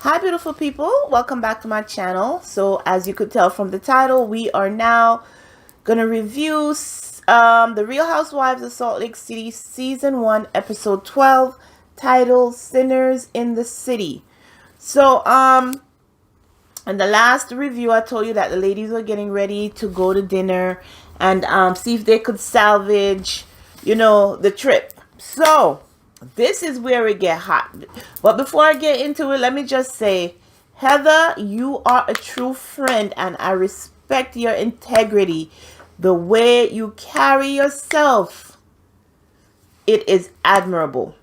Hi beautiful people, welcome back to my channel. So as you could tell from the title, we are now gonna review the Real Housewives of Salt Lake City Season 1 Episode 12, titled Sinners in the City. So in the last review I told you that the ladies were getting ready to go to dinner and see if they could salvage, the trip. So this is where it get hot. But before I get into it, let me just say, Heather, you are a true friend and I respect your integrity. The way you carry yourself, it is admirable.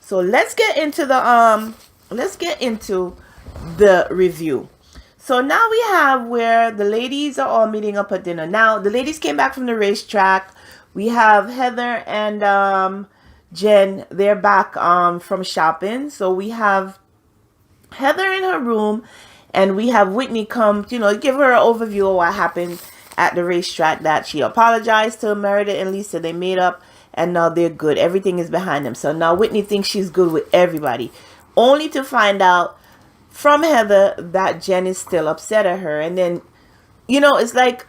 So let's get into the review. So now we have where the ladies are all meeting up at dinner. Now the ladies came back from the racetrack. We have Heather and Jen, they're back from shopping. So we have Heather in her room and we have Whitney come, give her an overview of what happened at the racetrack, that she apologized to Meredith and Lisa. They made up and now they're good. Everything is behind them. So now Whitney thinks she's good with everybody, only to find out from Heather that Jen is still upset at her. And then, it's like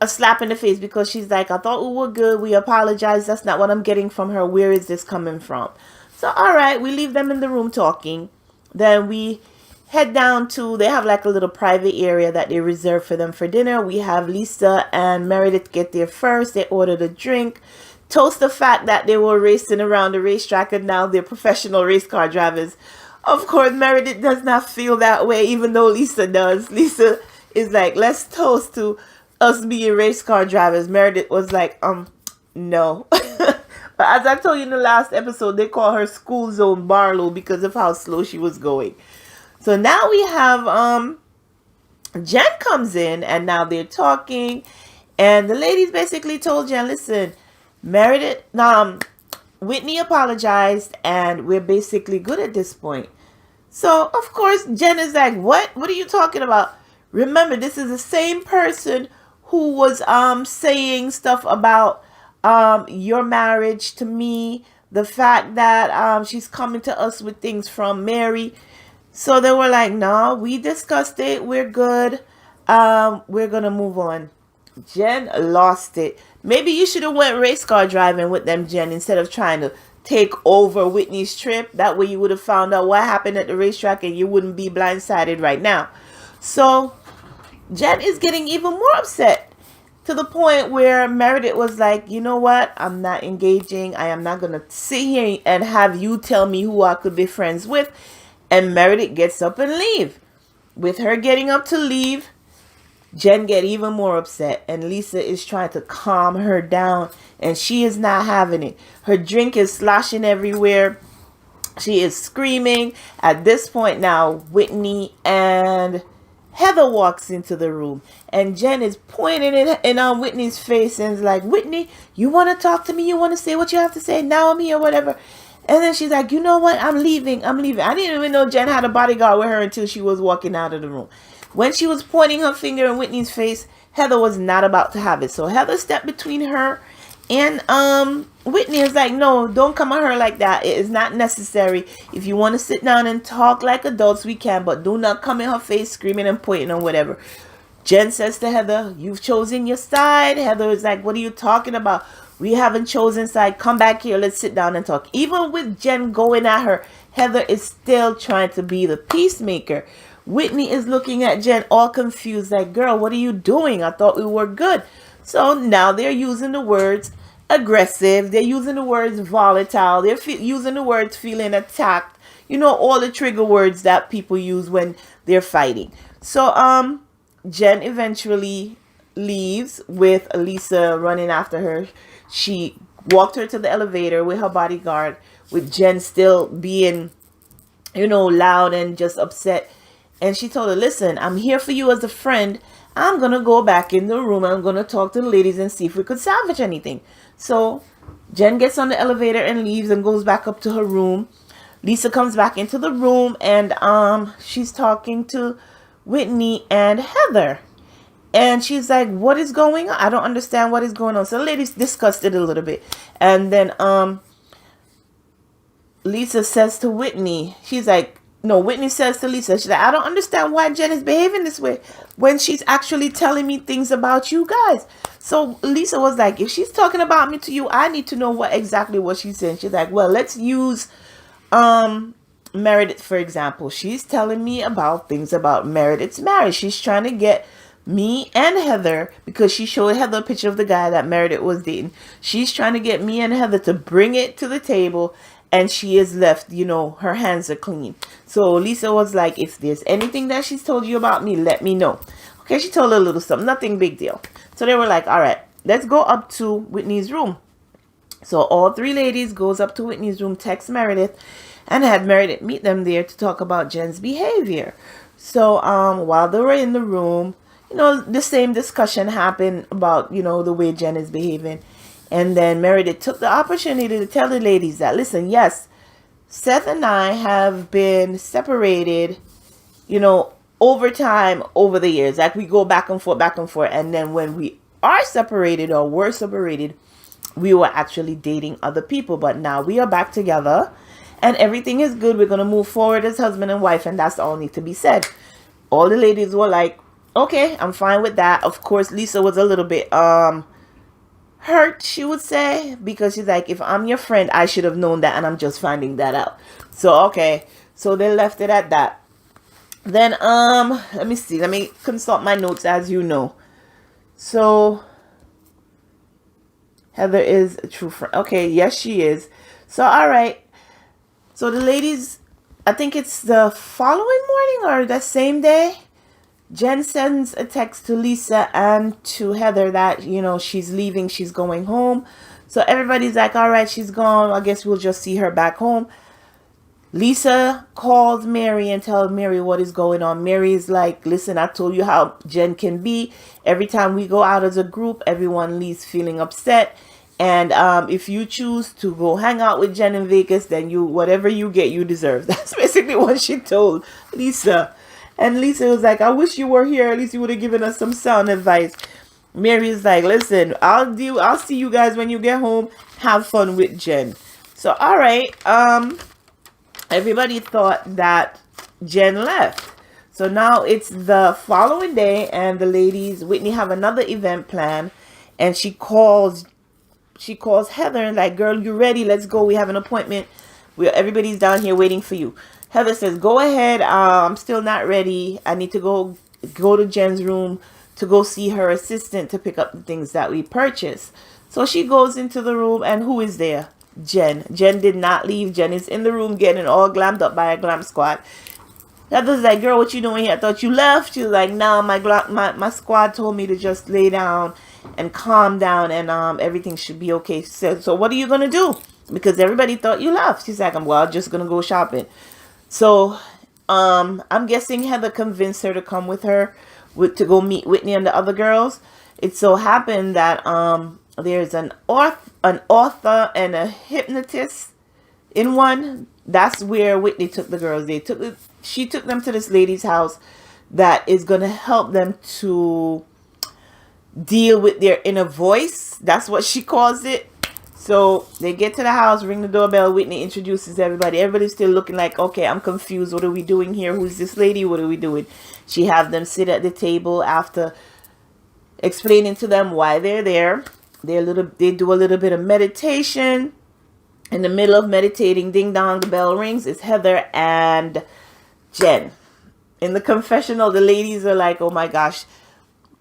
a slap in the face because she's like, I thought we were good. We apologize. That's not what I'm getting from her. Where is this coming from? So, all right, we leave them in the room talking. Then we head down to, they have like a little private area that they reserve for them for dinner. We have Lisa and Meredith get there first. They ordered a drink. Toast the fact that they were racing around the racetrack and now they're professional race car drivers. Of course, Meredith does not feel that way, even though Lisa does. Lisa is like, let's toast to us being race car drivers. Meredith was like, no. But as I told you in the last episode, they call her School Zone Barlow because of how slow she was going. So now we have Jen comes in and now they're talking. And the ladies basically told Jen, listen, Meredith, Whitney apologized and we're basically good at this point. So, of course, Jen is like, what? What are you talking about? Remember, this is the same person who was saying stuff about your marriage to me, the fact that she's coming to us with things from Mary. So they were like, no, we discussed it. We're good. We're going to move on. Jen lost it. Maybe you should have went race car driving with them, Jen, instead of trying to take over Whitney's trip. That way you would have found out what happened at the racetrack and you wouldn't be blindsided right now. So Jen is getting even more upset to the point where Meredith was like, you know what? I'm not engaging. I am not going to sit here and have you tell me who I could be friends with. And Meredith gets up and leave. With her getting up to leave, Jen get even more upset. And Lisa is trying to calm her down. And she is not having it. Her drink is sloshing everywhere. She is screaming. At this point now, Whitney and Heather walks into the room and Jen is pointing in Whitney's face and is like, Whitney, you want to talk to me? You want to say what you have to say? Now I'm here, whatever. And then she's like, you know what? I'm leaving. I didn't even know Jen had a bodyguard with her until she was walking out of the room. When she was pointing her finger in Whitney's face, Heather was not about to have it. So Heather stepped between her and Whitney is like, no, don't come at her like that. It is not necessary. If you want to sit down and talk like adults, we can, but do not come in her face screaming and pointing or whatever. Jen says to Heather, you've chosen your side. Heather is like, what are you talking about? We haven't chosen side. Come back here. Let's sit down and talk. Even with Jen going at her, Heather is still trying to be the peacemaker. Whitney is looking at Jen all confused, like, girl, what are you doing? I thought we were good. So now they're using the words aggressive. They're using the words volatile. They're using the words feeling attacked. All the trigger words that people use when they're fighting. So Jen eventually leaves with Lisa running after her. She walked her to the elevator with her bodyguard, with Jen still being, loud and just upset. And she told her, listen, I'm here for you as a friend. I'm going to go back in the room. I'm going to talk to the ladies and see if we could salvage anything. So Jen gets on the elevator and leaves and goes back up to her room. Lisa comes back into the room and she's talking to Whitney and Heather. And she's like, what is going on? I don't understand what is going on. So the ladies discussed it a little bit. And then Lisa says to Whitney, she's like, no, Whitney says to Lisa, she's like, I don't understand why Jen is behaving this way when she's actually telling me things about you guys. So Lisa was like, if she's talking about me to you, I need to know what she's saying. She's like, well, let's use Meredith, for example. She's telling me about things about Meredith's marriage. She's trying to get me and Heather, because she showed Heather a picture of the guy that Meredith was dating. She's trying to get me and Heather to bring it to the table, and she is left, her hands are clean. So Lisa was like, if there's anything that she's told you about me, let me know. Okay, she told her a little something, nothing big deal. So they were like, all right, let's go up to Whitney's room. So all three ladies goes up to Whitney's room, text Meredith, and had Meredith meet them there to talk about Jen's behavior. So while they were in the room, the same discussion happened about, the way Jen is behaving. And then Meredith took the opportunity to tell the ladies that, listen, yes, Seth and I have been separated, over time, over the years. Like, we go back and forth. And then when we are separated or were separated, we were actually dating other people. But now we are back together and everything is good. We're going to move forward as husband and wife. And that's all need to be said. All the ladies were like, okay, I'm fine with that. Of course, Lisa was a little bit hurt, she would say, because she's like, if I'm your friend, I should have known that, and I'm just finding that out. So okay, so they left it at that. Then let me see, let me consult my notes. As you know, so Heather is a true friend. Okay, yes, she is. So all right, so the ladies, I think it's the following morning or that same day, Jen sends a text to Lisa and to Heather that, she's leaving, she's going home. So everybody's like, all right, she's gone. I guess we'll just see her back home. Lisa calls Mary and tells Mary what is going on. Mary is like, listen, I told you how Jen can be. Every time we go out as a group, everyone leaves feeling upset. And if you choose to go hang out with Jen in Vegas, then whatever you get, you deserve. That's basically what she told Lisa. And Lisa was like, I wish you were here. At least you would have given us some sound advice. Mary is like, listen, I'll see you guys when you get home. Have fun with Jen. So, all right. Everybody thought that Jen left. So now it's the following day, and the ladies, Whitney, have another event planned, and she calls Heather and like, girl, you ready? Let's go. We have an appointment. Everybody's down here waiting for you. Heather says, go ahead. I'm still not ready. I need to go to Jen's room to go see her assistant to pick up the things that we purchased. So she goes into the room, and who is there? Jen. Jen did not leave. Jen is in the room getting all glammed up by a glam squad. Heather's like, girl, what you doing here? I thought you left. She's like, no, my squad told me to just lay down and calm down, and everything should be okay. So what are you going to do? Because everybody thought you left. She's like, well, I'm just going to go shopping. So, I'm guessing Heather convinced her to come with her to go meet Whitney and the other girls. It so happened that there's an author and a hypnotist in one. That's where Whitney took the girls. She took them to this lady's house that is going to help them to deal with their inner voice. That's what she calls it. So they get to the house, ring the doorbell. Whitney introduces everybody. Everybody's still looking like, okay, I'm confused. What are we doing here? Who's this lady? What are we doing? She have them sit at the table after explaining to them why they're there. They do a little bit of meditation. In the middle of meditating, ding dong, the bell rings. It's Heather and Jen. In the confessional, the ladies are like, oh my gosh,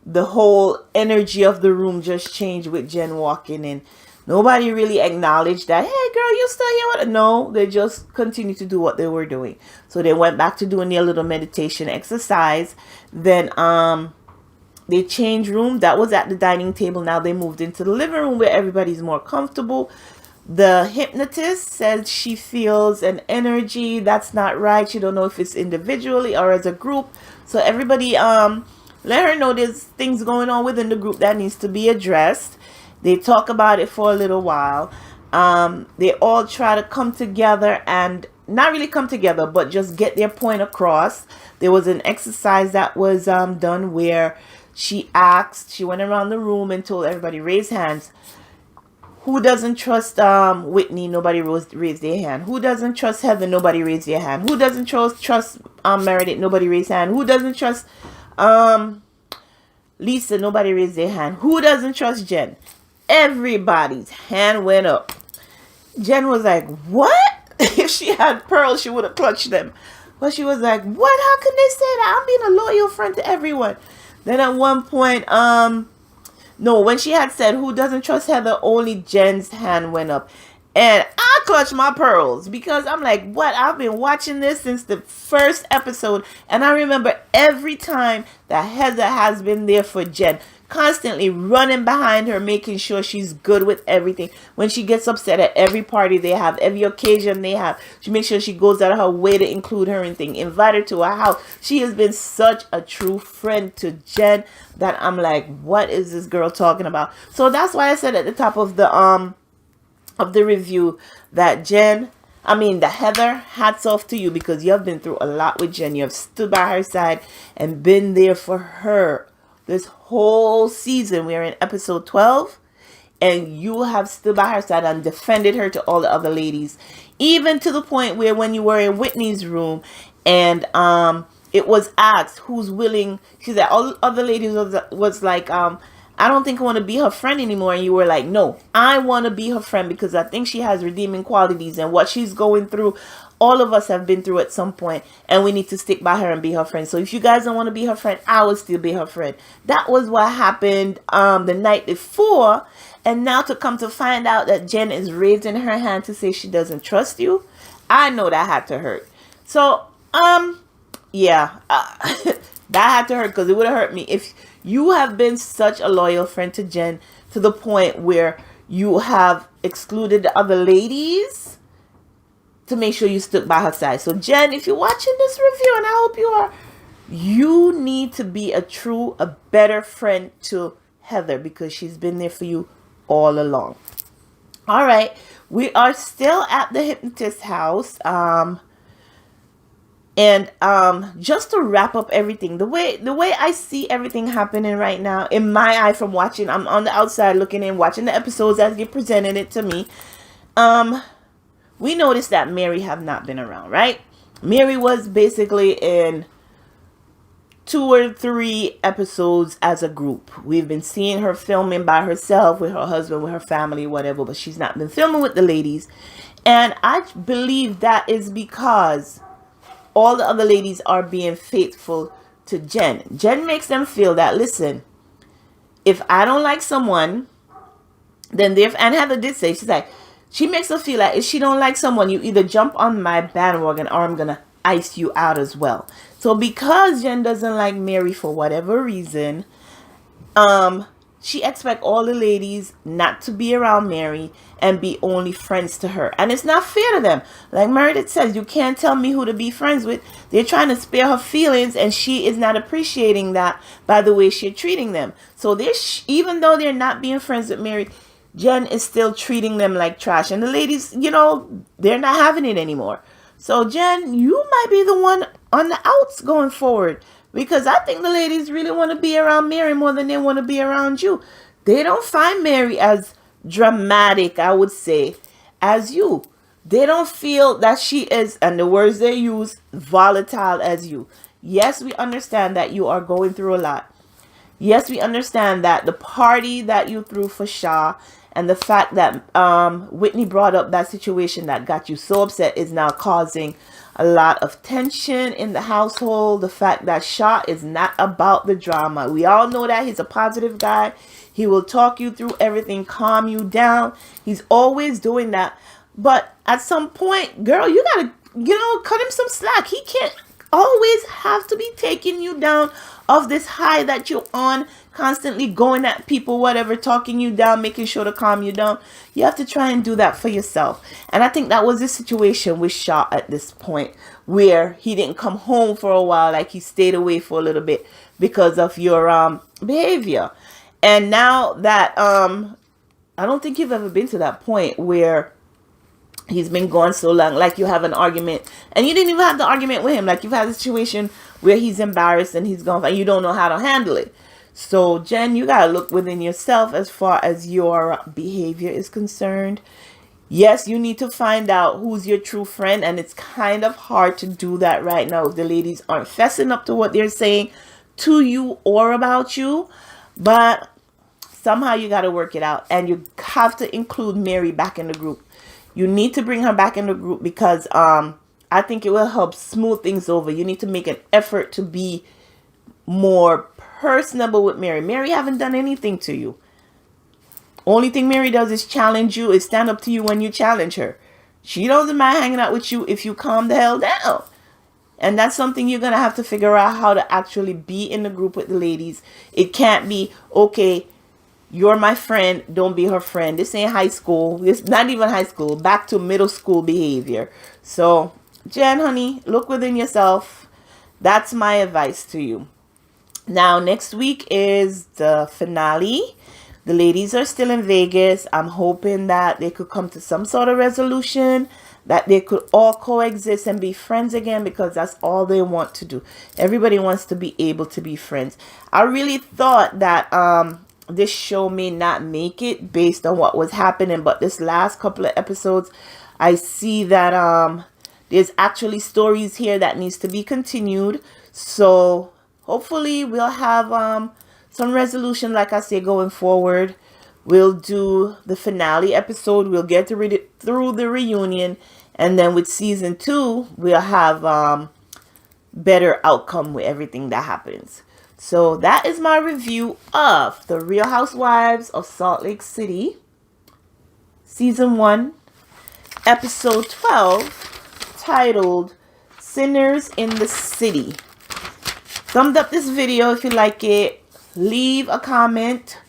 the whole energy of the room just changed with Jen walking in. Nobody really acknowledged that, hey girl, you still here? No, they just continued to do what they were doing. So they went back to doing their little meditation exercise. Then they changed room. That was at the dining table. Now they moved into the living room where everybody's more comfortable. The hypnotist says she feels an energy that's not right. She don't know if it's individually or as a group. So everybody let her know there's things going on within the group that needs to be addressed. They talk about it for a little while. They all try to come together and not really come together, but just get their point across. There was an exercise that was done where she went around the room and told everybody, raise hands. Who doesn't trust Whitney? Nobody raised their hand. Who doesn't trust Heather? Nobody raised their hand. Who doesn't trust Meredith? Nobody raised hand. Who doesn't trust Lisa? Nobody raised their hand. Who doesn't trust Jen? Everybody's hand went up. Jen was like, what? If she had pearls, she would have clutched them. But she was like, what? How can they say that? I'm being a loyal friend to everyone. Then at one point, no, when she had said, who doesn't trust Heather, only Jen's hand went up. And I clutched my pearls because I'm like, what? I've been watching this since the first episode. And I remember every time that Heather has been there for Jen, constantly running behind her, making sure she's good with everything. When she gets upset at every party they have, every occasion they have, she makes sure she goes out of her way to include her in things, invite her to her house. She has been such a true friend to Jen that I'm like, what is this girl talking about? So that's why I said at the top of the review that that Heather, hats off to you, because you have been through a lot with Jen. You have stood by her side and been there for her this whole season. We're in episode 12, and you have stood by her side and defended her to all the other ladies, even to the point where when you were in Whitney's room and it was asked who's willing, she said all the other ladies was like, I don't think I want to be her friend anymore. And you were like, no, I want to be her friend because I think she has redeeming qualities, and what she's going through, all of us have been through at some point, and we need to stick by her and be her friend. So if you guys don't want to be her friend, I will still be her friend. That was what happened the night before. And now to come to find out that Jen is raising her hand to say she doesn't trust you, I know that had to hurt. So, yeah, that had to hurt, because it would have hurt me if you have been such a loyal friend to Jen to the point where you have excluded the other ladies to make sure you stood by her side. So Jen, if you're watching this review, and I hope you are, you need to be a better friend to Heather, because she's been there for you all along. All right, we are still at the hypnotist house. And just to wrap up everything, the way I see everything happening right now, in my eye from watching, I'm on the outside looking in, watching the episodes as they presented it to me. We noticed that Mary have not been around, right? Mary was basically in 2 or 3 episodes as a group. We've been seeing her filming by herself, with her husband, with her family, whatever, but she's not been filming with the ladies. And I believe that is because all the other ladies are being faithful to Jen. Jen makes them feel that, listen, if I don't like someone, then and Heather did say, she's like, she makes her feel like if she don't like someone, you either jump on my bandwagon or I'm going to ice you out as well. So because Jen doesn't like Mary for whatever reason, she expects all the ladies not to be around Mary and be only friends to her. And it's not fair to them. Like Meredith says, you can't tell me who to be friends with. They're trying to spare her feelings, and she is not appreciating that by the way she's treating them. So even though they're not being friends with Mary, Jen is still treating them like trash. And the ladies, they're not having it anymore. So Jen, you might be the one on the outs going forward, because I think the ladies really want to be around Mary more than they want to be around you. They don't find Mary as dramatic, I would say, as you. They don't feel that she is, and the words they use, volatile as you. Yes, we understand that you are going through a lot. Yes, we understand that the party that you threw for Shaw, and the fact that Whitney brought up that situation that got you so upset, is now causing a lot of tension in the household. The fact that Shaw is not about the drama. We all know that he's a positive guy. He will talk you through everything, calm you down. He's always doing that. But at some point, girl, you gotta, cut him some slack. He can't always have to be taking you down of this high that you're on, constantly going at people, whatever, talking you down, making sure to calm you down. You have to try and do that for yourself. And I think that was the situation with Shaw at this point, where he didn't come home for a while, like he stayed away for a little bit because of your behavior. And now that I don't think you've ever been to that point where he's been gone so long, like you have an argument and you didn't even have the argument with him, like you've had a situation where he's embarrassed and he's gone and you don't know how to handle it. So Jen, you gotta look within yourself as far as your behavior is concerned. Yes, you need to find out who's your true friend, and it's kind of hard to do that right now if the ladies aren't fessing up to what they're saying to you or about you. But somehow you got to work it out, and you have to include Mary back in the group. You need to bring her back in the group because I think it will help smooth things over. You need to make an effort to be more personable with Mary. Mary haven't done anything to you. Only thing Mary does is challenge you, is stand up to you when you challenge her. She doesn't mind hanging out with you if you calm the hell down. And that's something you're going to have to figure out, how to actually be in the group with the ladies. It can't be, okay, you're my friend, don't be her friend. This ain't high school. It's not even high school. Back to middle school behavior. So, Jen, honey, look within yourself. That's my advice to you. Now, next week is the finale. The ladies are still in Vegas. I'm hoping that they could come to some sort of resolution, that they could all coexist and be friends again, because that's all they want to do. Everybody wants to be able to be friends. I really thought that this show may not make it based on what was happening, but this last couple of episodes, I see that there's actually stories here that needs to be continued. So hopefully we'll have some resolution, like I say, going forward. We'll do the finale episode. We'll get through the reunion. And then with season 2, we'll have better outcome with everything that happens. So that is my review of The Real Housewives of Salt Lake City. Season 1, episode 12, titled Sinners in the City. Thumbs up this video if you like it. Leave a comment,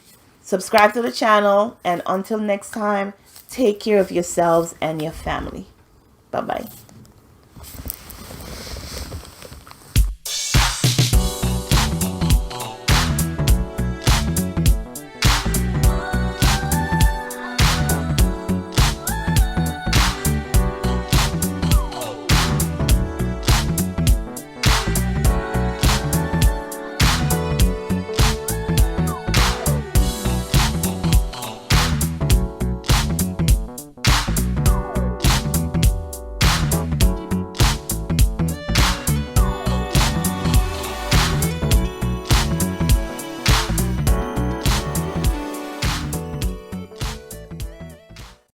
subscribe to the channel, and until next time, take care of yourselves and your family. Bye-bye.